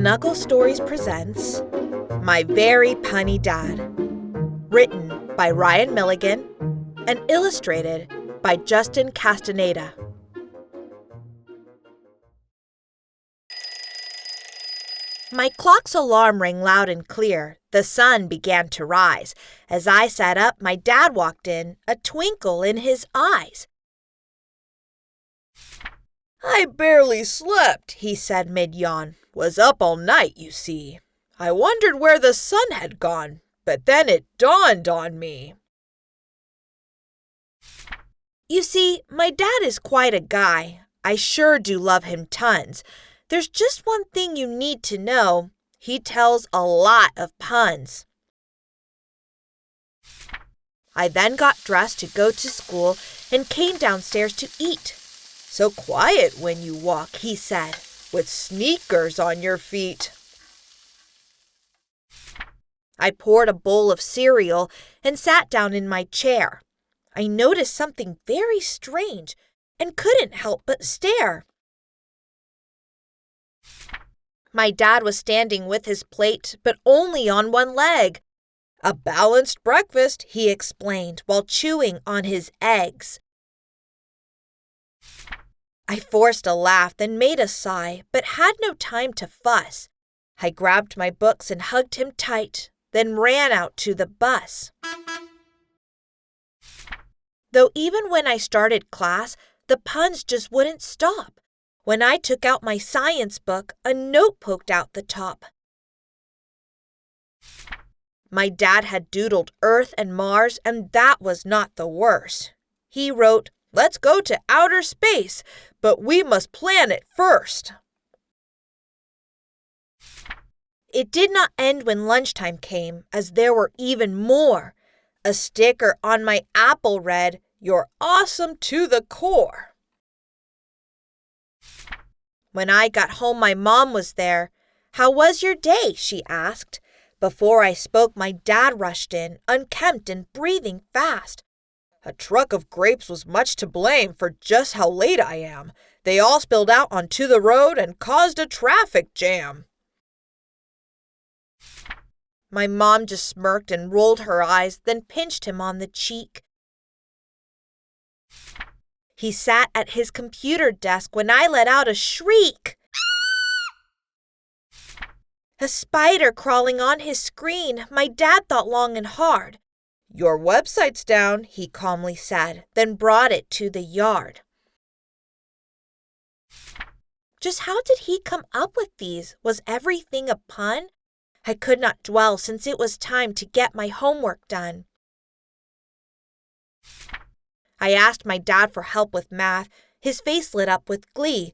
Snuggle Stories presents My Very Punny Dad, written by Ryan Milligan and illustrated by Justin Castaneda. My clock's alarm rang loud and clear. The sun began to rise. As I sat up, my dad walked in, a twinkle in his eyes. "I barely slept," he said mid-yawn. "Was up all night, you see. I wondered where the sun had gone, but then it dawned on me." You see, my dad is quite a guy. I sure do love him tons. There's just one thing you need to know. He tells a lot of puns. I then got dressed to go to school and came downstairs to eat. "So quiet when you walk," he said, "with sneakers on your feet." I poured a bowl of cereal and sat down in my chair. I noticed something very strange and couldn't help but stare. My dad was standing with his plate, but only on one leg. "A balanced breakfast," he explained, while chewing on his eggs. I forced a laugh, then made a sigh, but had no time to fuss. I grabbed my books and hugged him tight, then ran out to the bus. Though even when I started class, the puns just wouldn't stop. When I took out my science book, a note poked out the top. My dad had doodled Earth and Mars, and that was not the worst. He wrote, "Let's go to outer space, but we must plan it first." It did not end when lunchtime came, as there were even more. A sticker on my apple read, "You're awesome to the core." When I got home, my mom was there. "How was your day?" she asked. Before I spoke, my dad rushed in, unkempt and breathing fast. "A truck of grapes was much to blame for just how late I am. They all spilled out onto the road and caused a traffic jam." My mom just smirked and rolled her eyes, then pinched him on the cheek. He sat at his computer desk when I let out a shriek. A spider crawling on his screen. My dad thought long and hard. "Your website's down," he calmly said, then brought it to the yard. Just how did he come up with these? Was everything a pun? I could not dwell since it was time to get my homework done. I asked my dad for help with math. His face lit up with glee.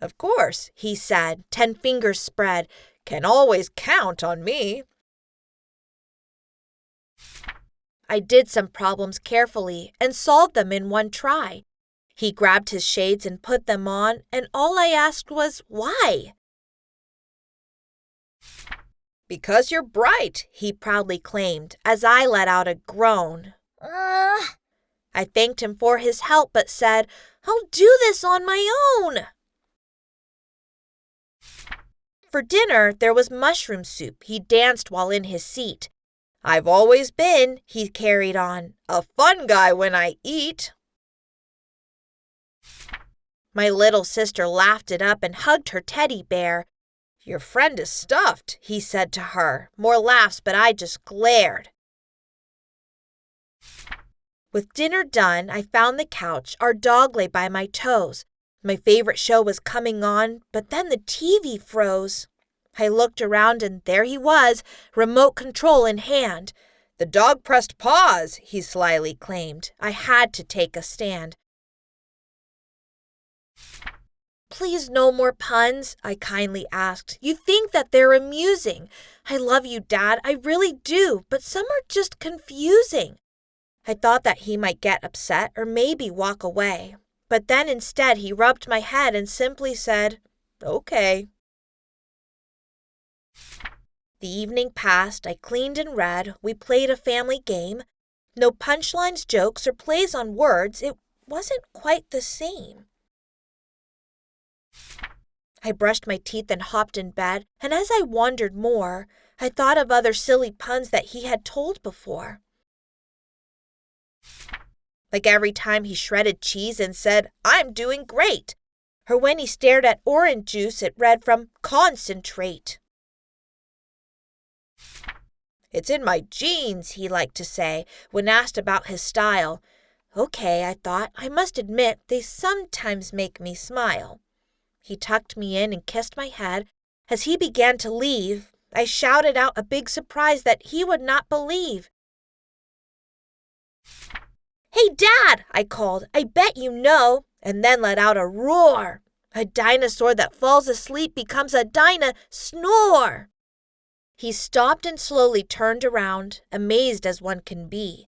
"Of course," he said, 10 fingers spread. "Can always count on me." I did some problems carefully and solved them in one try. He grabbed his shades and put them on, and all I asked was, "Why?" "Because you're bright," he proudly claimed, as I let out a groan. I thanked him for his help, but said, "I'll do this on my own." For dinner, there was mushroom soup. He danced while in his seat. "I've always been," he carried on, "a fun guy when I eat." My little sister laughed it up and hugged her teddy bear. "Your friend is stuffed," he said to her. More laughs, but I just glared. With dinner done, I found the couch. Our dog lay by my toes. My favorite show was coming on, but then the TV froze. I looked around and there he was, remote control in hand. "The dog pressed pause," he slyly claimed. I had to take a stand. "Please no more puns," I kindly asked. "You think that they're amusing. I love you, Dad, I really do, but some are just confusing." I thought that he might get upset or maybe walk away. But then instead he rubbed my head and simply said, "Okay." The evening passed. I cleaned and read. We played a family game. No punchlines, jokes, or plays on words. It wasn't quite the same. I brushed my teeth and hopped in bed, and as I wondered more, I thought of other silly puns that he had told before. Like every time he shredded cheese and said, "I'm doing great," or when he stared at orange juice, it read from concentrate. "It's in my genes," he liked to say when asked about his style. Okay, I thought, I must admit they sometimes make me smile. He tucked me in and kissed my head. As he began to leave, I shouted out a big surprise that he would not believe. "Hey, Dad," I called, "I bet you know," and then let out a roar. A dinosaur that falls asleep becomes a snore. He stopped and slowly turned around, amazed as one can be.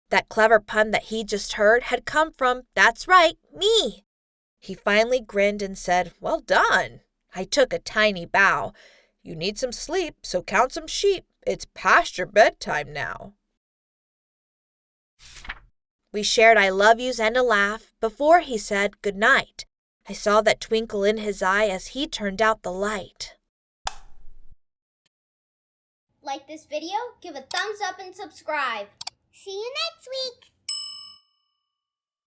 That clever pun that he just heard had come from, that's right, me. He finally grinned and said, "Well done." I took a tiny bow. "You need some sleep, so count some sheep. It's past your bedtime now." We shared I love yous and a laugh before he said good night. I saw that twinkle in his eye as he turned out the light. Like this video, give a thumbs up and subscribe. See you next week!